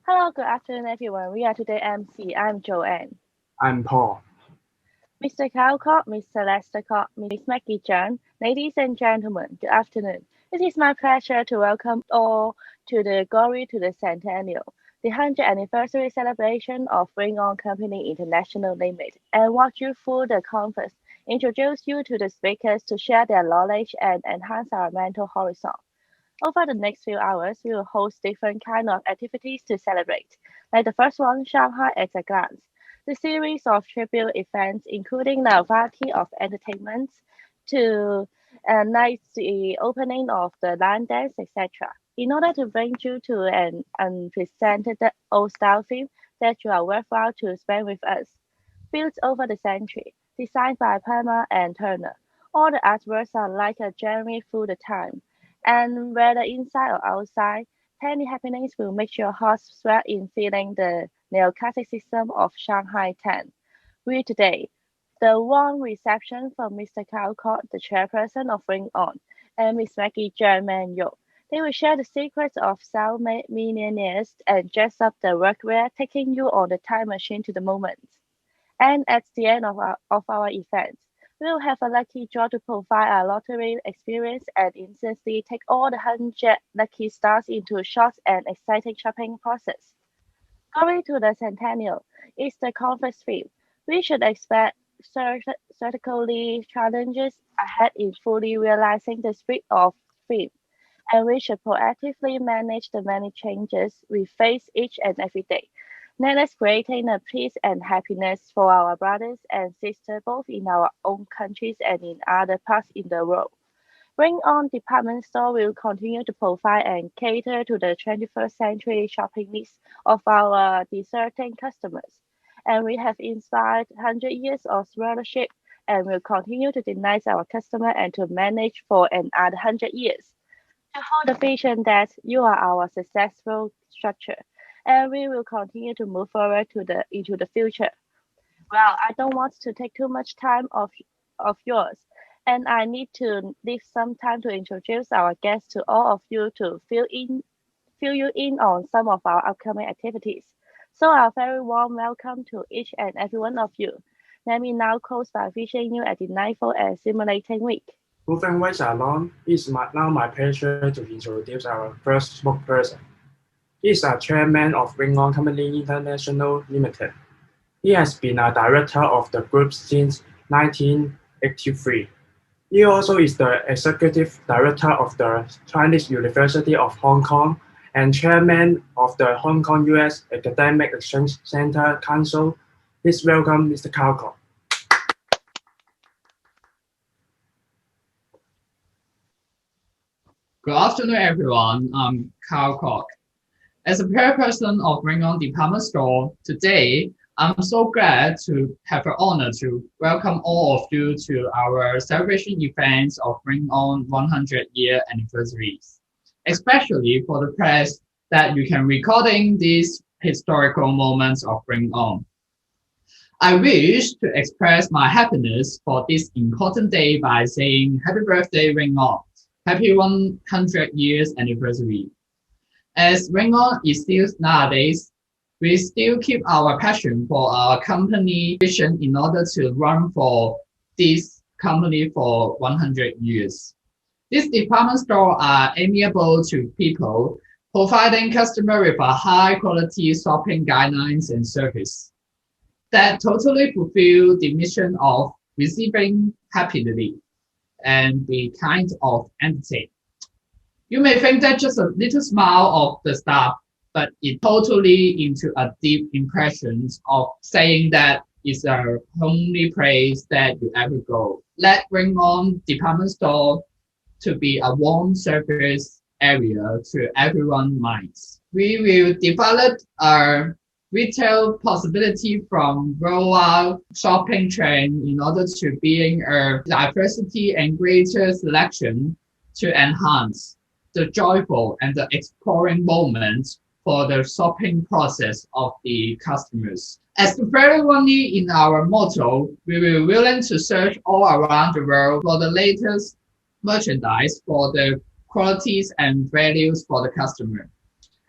Hello, good afternoon, everyone. We are today MC. I'm Joanne. I'm Paul. Mr. Calcott, Mr. Lescott, Miss Maggie John, ladies and gentlemen, good afternoon. It is my pleasure to welcome all to the Glory to the Centennial, the 100th anniversary celebration of Ring On Company International Limited, and walk you through the conference, introduce you to the speakers to share their knowledge and enhance our mental horizon. Over the next few hours, we will host different kind of activities to celebrate, like the first one, Shanghai at a glance. The series of tribute events, including a variety of entertainments, to like the opening of the line dance, etc. In order to bring you to an unprecedented old-style film that you are worthwhile to spend with us. Built over the century, designed by Palmer and Turner, all the artworks are like a journey through the time. And whether inside or outside, tiny happenings will make your heart sweat in feeling the neoclassic system of Shanghai 10. We today, the warm reception from Mr. Caldecott, the chairperson of Ring On, and Miss Maggie German Yo. They will share the secrets of self-made millionaires and dress up the workwear, taking you on the time machine to the moment. And at the end of our event, we'll have a lucky draw to provide a lottery experience and instantly take all the 100 lucky stars into a short and exciting shopping process. Going to the Centennial is the conference theme. We should expect strategically challenges ahead in fully realizing the spirit of theme, and we should proactively manage the many changes we face each and every day. Let us creating a peace and happiness for our brothers and sisters both in our own countries and in other parts in the world. Bring On department store will continue to provide and cater to the 21st century shopping needs of our discerning customers. And we have inspired 100 years of rulership and will continue to delight our customer and to manage for another 100 years. To hold the vision that you are our successful structure, and we will continue to move forward into the future. Well, I don't want to take too much time of yours, and I need to leave some time to introduce our guests to all of you to fill you in on some of our upcoming activities. So a very warm welcome to each and every one of you. Let me now close by wishing you a delightful and stimulating week. Moving right along, it's now my pleasure to introduce our first spokesperson. He is a chairman of Ring On Company International Limited. He has been a director of the group since 1983. He also is the executive director of the Chinese University of Hong Kong and chairman of the Hong Kong U.S. Academic Exchange Center Council. Please welcome Mr. Caldecott. Good afternoon, everyone. I'm Carl Koch. As a chairperson of Ring On Department Store, today I'm so glad to have the honor to welcome all of you to our celebration events of Ring On 100-year anniversaries, especially for the press that you can recording these historical moments of Ring On. I wish to express my happiness for this important day by saying Happy Birthday, Ring On. Happy 100 years anniversary. As Ring On is still nowadays, we still keep our passion for our company vision in order to run for this company for 100 years. These department stores are amiable to people, providing customers with a high quality shopping guidelines and service that totally fulfill the mission of receiving happily and be kind of entertained. You may think that just a little smile of the staff, but it totally into a deep impression of saying that it's the only place that you ever go. Let Ring On department store to be a warm service area to everyone's minds. We will develop our retail possibility from worldwide shopping trend in order to being a diversity and greater selection to enhance the joyful and the exploring moments for the shopping process of the customers. As very only in our motto, we will willing to search all around the world for the latest merchandise for the qualities and values for the customer.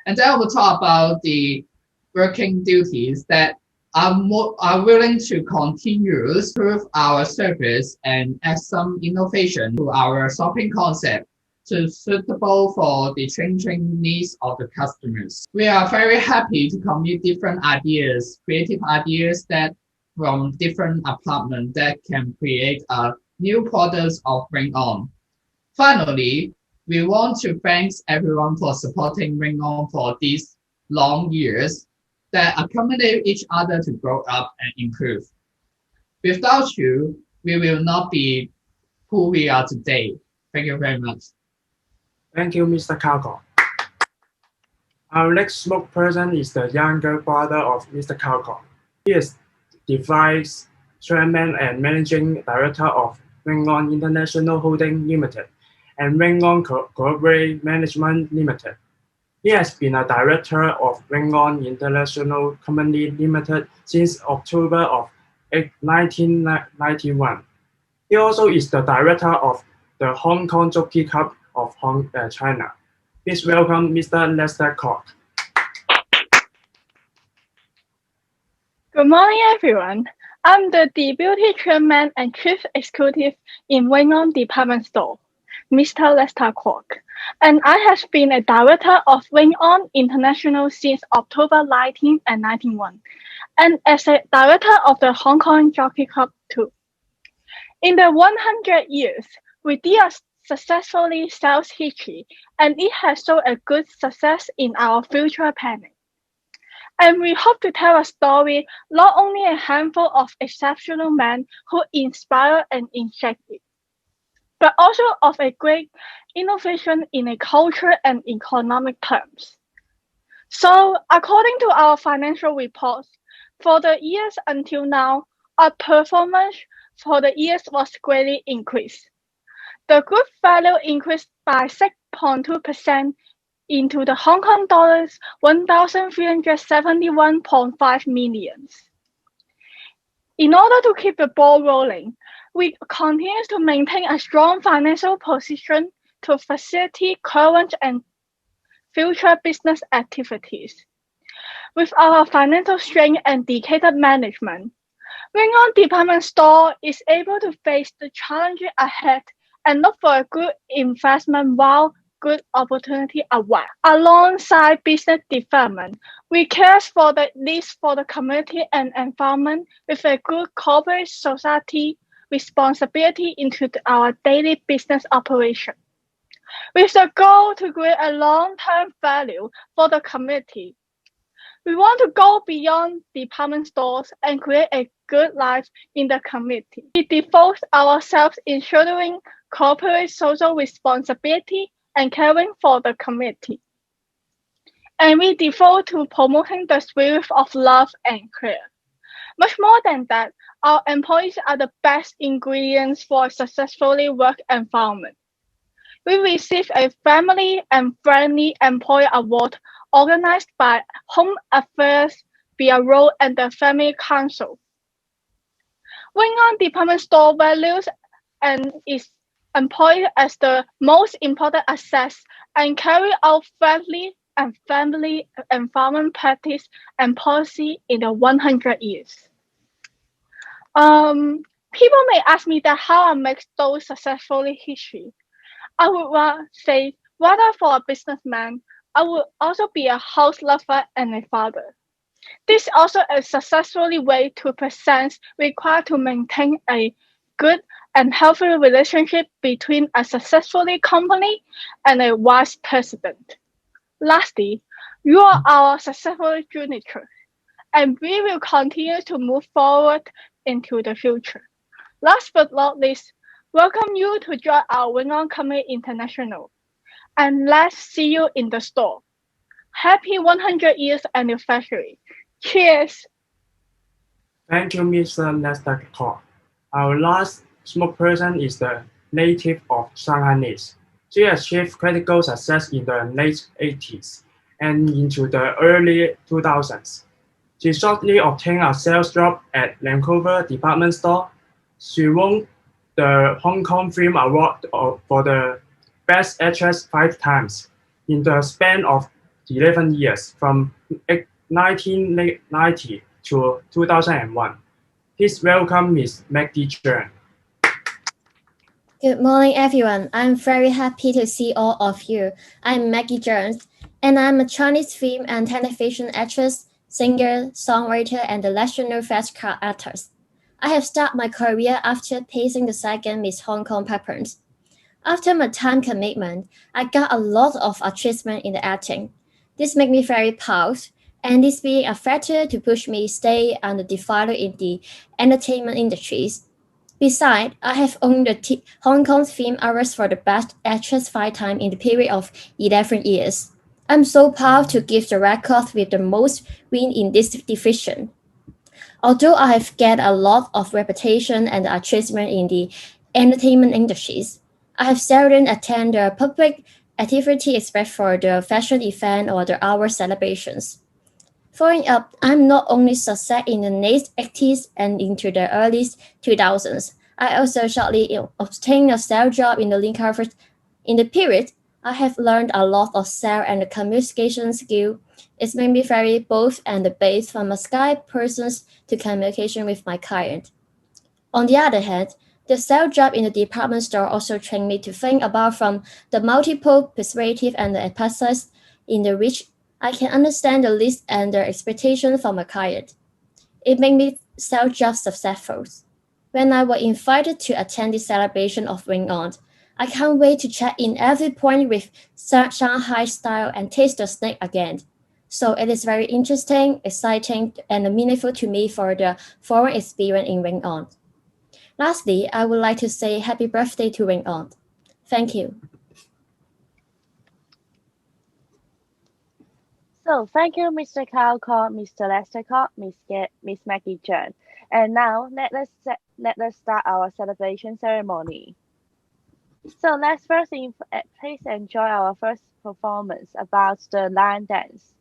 And then we'll talk about the working duties that are willing to continue to improve our service and add some innovation to our shopping concept to suitable for the changing needs of the customers. We are very happy to commit different ideas, creative ideas that from different apartments that can create a new products of Bring On. Finally, we want to thank everyone for supporting Bring On for these long years that accommodate each other to grow up and improve. Without you, we will not be who we are today. Thank you very much. Thank you, Mr. Calcott. Our next spokesperson is the younger brother of Mr. Calcott. He is the Vice Chairman and Managing Director of Ring On International Holding Limited and Ring On Corporate Management Limited. He has been a director of Ring On International Company Limited since October of 1991. He also is the director of the Hong Kong Jockey Club of China. Please welcome Mr. Lester Koch. Good morning, everyone. I'm the Deputy Chairman and Chief Executive in Ring On Department Store, Mr. Lester Koch, and I have been a director of Ring On International since October 1991, and as a director of the Hong Kong Jockey Club too. In the 100 years, we did a successfully sales history, and it has shown a good success in our future planning. And we hope to tell a story not only a handful of exceptional men who inspire and inject it, but also of a great innovation in a culture and economic terms. So, according to our financial reports, for the years until now, our performance for the years was greatly increased. The group value increased by 6.2% into the Hong Kong dollars 1,371.5 million. In order to keep the ball rolling, we continue to maintain a strong financial position to facilitate current and future business activities. With our financial strength and dedicated management, Ring On Department Store is able to face the challenges ahead and look for a good investment while good opportunity away. Alongside business development, we care for the needs for the community and environment with a good corporate society responsibility into our daily business operation. With the goal to create a long-term value for the community, we want to go beyond department stores and create a good life in the community. We devote ourselves in shouldering corporate social responsibility and caring for the community. And we devote to promoting the spirit of love and care. Much more than that, our employees are the best ingredients for a successfully work environment. We received a Family and Friendly Employee Award organized by Home Affairs Bureau and the Family Council. Ring On Department Store values and its employees as the most important assets and carry out friendly and family environment practice and policy in the 100 years. People may ask me that how I make those successfully history. I would say, rather for a businessman, I would also be a house lover and a father. This is also a successful way to present required to maintain a good and healthy relationship between a successful company and a vice president. Lastly, you are our successful junior, and we will continue to move forward into the future. Last but not least, welcome you to join our Ring On Company International, and let's see you in the store. Happy 100 years anniversary. Cheers! Thank you, Mr. Lester Koch. Our last spokesperson is the native of Shanghainese. She achieved critical success in the late 80s and into the early 2000s. She shortly obtained a sales job at Vancouver Department Store. She won the Hong Kong Film Award for the Best Actress 5 times in the span of 11 years, from 1990 to 2001. Please welcome Ms. Maggie Chen. Good morning, everyone. I'm very happy to see all of you. I'm Maggie Jones, and I'm a Chinese film and television actress, singer, songwriter, and a national fast car actress. I have started my career after pacing the second Miss Hong Kong preference. After my time commitment, I got a lot of achievement in the acting. This made me very proud, and this being a factor to push me stay on the divider in the entertainment industries. Besides, I have owned the Hong Kong Film Awards for the Best Actress 5 times in the period of 11 years. I'm so proud to give the record with the most win in this division. Although I have gained a lot of reputation and achievement in the entertainment industries, I have seldom attended a public activity except for the fashion event or the award celebrations. Following up, I'm not only success in the late 80s and into the early 2000s, I also shortly obtained a sales job in the link conference. In the period, I have learned a lot of sales and communication skill. It's made me very both and based from a Skype persons to communication with my client. On the other hand, the sales job in the department store also trained me to think about from the multiple perspective and the emphasis in the which I can understand the list and the expectation from a client. It made me sell jobs successful. When I was invited to attend the celebration of Wing On, I can't wait to check in every point with Shanghai style and taste the snake again. So it is very interesting, exciting, and meaningful to me for the foreign experience in Wing On. Lastly, I would like to say happy birthday to Wing On. Thank you. So thank you, Mr. Cowcott, Mr. Lestercott, Miss Maggie Chen. And now let us start our celebration ceremony. So let's please enjoy our first performance about the line dance.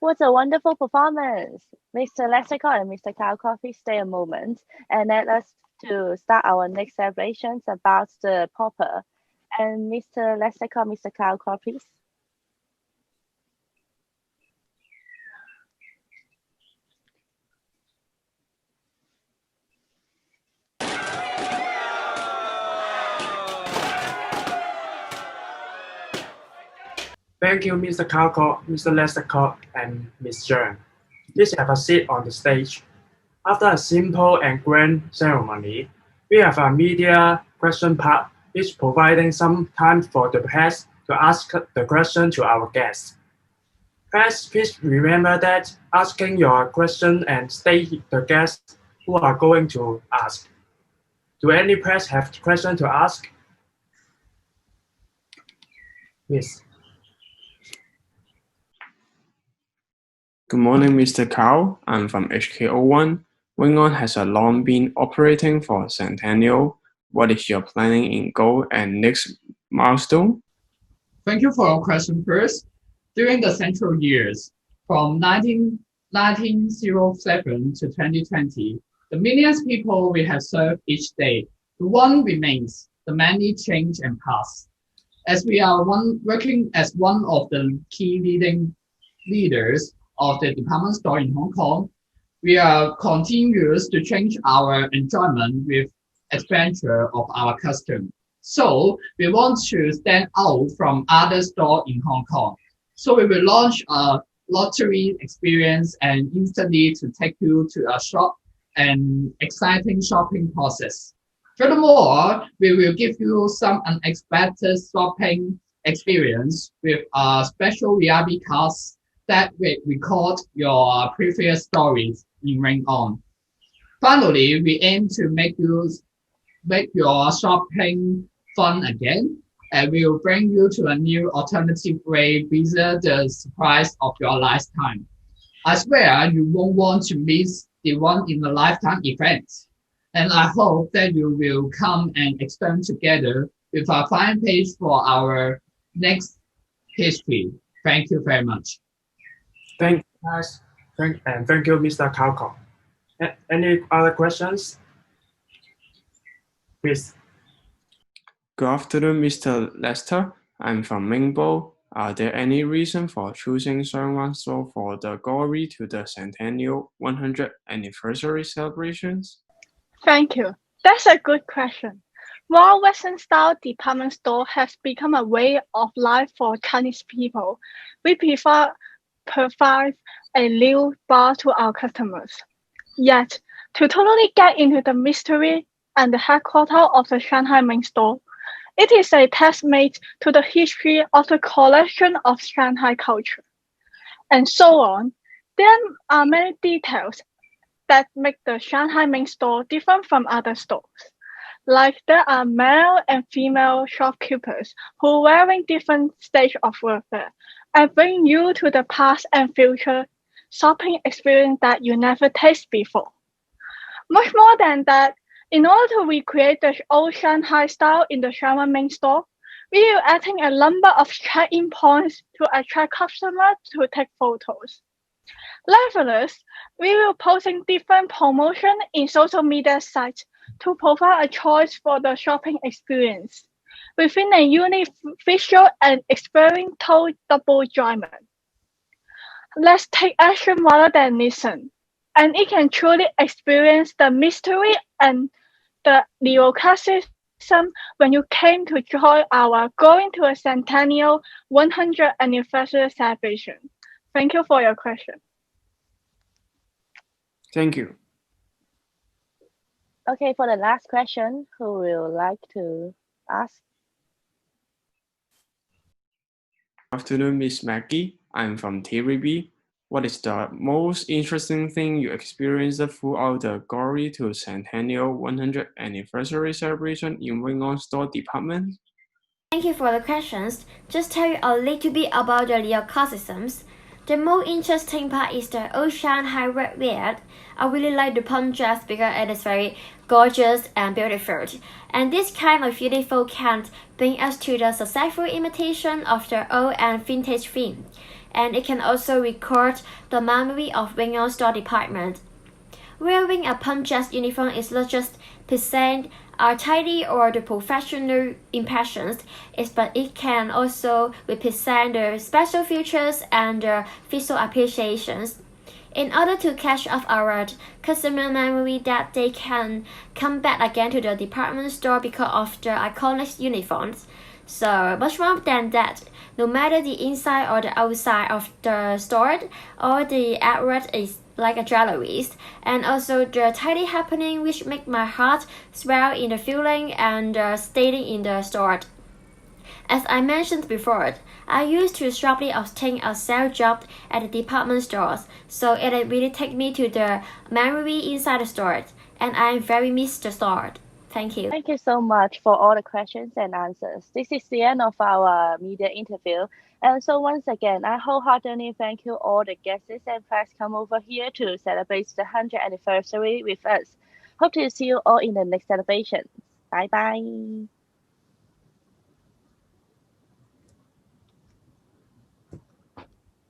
What a wonderful performance! Mr. Lestercott and Mr. Cowcott, please stay a moment and let us to start our next celebrations about the popper. And Mr. Lestercott, Mr. Cowcott, please. Thank you, Mr. Cowcott, Mr. Lestercott, and Ms. Chen. Please have a seat on the stage. After a simple and grand ceremony, we have a media question part, which providing some time for the press to ask the question to our guests. Press, please remember that asking your question and state the guests who are going to ask. Do any press have question to ask? Yes. Good morning, Mr. Cao. I'm from HKO1. Wing On has a long been operating for Centennial. What is your planning in goal and next milestone? Thank you for your question first. During the central years, from 1907 to 2020, the millions of people we have served each day, the one remains, the many change and pass. As we are working as one of the key leaders of the department store in Hong Kong, we are continuous to change our enjoyment with adventure of our custom. So we want to stand out from other stores in Hong Kong. So we will launch a lottery experience and instantly to take you to a shop and exciting shopping process. Furthermore, we will give you some unexpected shopping experience with a special VIP cards that will record your previous stories in Ring On. Finally, we aim to make your shopping fun again, and we will bring you to a new alternative way, visit the surprise of your lifetime. I swear you won't want to miss the one in a lifetime event. And I hope that you will come and experiment together with our fan page for our next history. Thank you very much. Thank you, guys. Thank you, Mr. Calco. Any other questions? Please. Good afternoon, Mr. Lester. I'm from Ningbo. Are there any reason for choosing Songwan Store for the glory to the Centennial 100th anniversary celebrations? Thank you. That's a good question. While Western-style department store has become a way of life for Chinese people, we prefer provide a new bar to our customers. Yet, to totally get into the mystery and the headquarters of the Shanghai main store, it is a testament to the history of the collection of Shanghai culture. And so on. There are many details that make the Shanghai main store different from other stores. Like there are male and female shopkeepers who wearing different stage of warfare and bring you to the past and future shopping experience that you never taste before. Much more than that, in order to recreate the old Shanghai style in the Shanghai main store, we are adding a number of check-in points to attract customers to take photos. Nevertheless, we will posting different promotion in social media sites to provide a choice for the shopping experience within a unique visual and experiential double enjoyment. Let's take action rather than listen, and it can truly experience the mystery and the neoclassicism when you came to join our Going to a Centennial 100th anniversary celebration. Thank you for your question. Thank you. Okay, for the last question, who will like to ask? Good afternoon, Miss Maggie. I'm from TVB. What is the most interesting thing you experienced throughout the Glory to Centennial 100th anniversary celebration in Wing On Store department? Thank you for the questions. Just tell you a little bit about the neoclassicisms. The most interesting part is the old Shanghai red beard. I really like the pump dress because it is very gorgeous and beautiful. And this kind of beautiful can bring us to the successful imitation of the old and vintage theme. And it can also record the memory of Wing On Store department. Wearing a pump dress uniform is not just present our tidy or the professional impressions, but it can also represent the special features and the visual appreciations. In order to catch up our customer memory that they can come back again to the department store because of the iconic uniforms. So much more than that, no matter the inside or the outside of the store, all the artwork is like a jewelry, and also the tidy happening which make my heart swell in the feeling and staying in the store. As I mentioned before, I used to sharply obtain a sales job at the department stores, so it really take me to the memory inside the store, and I very miss the store. Thank you. Thank you so much for all the questions and answers. This is the end of our media interview. And so once again, I wholeheartedly thank you all the guests and press come over here to celebrate the 100th anniversary with us. Hope to see you all in the next celebration. Bye bye.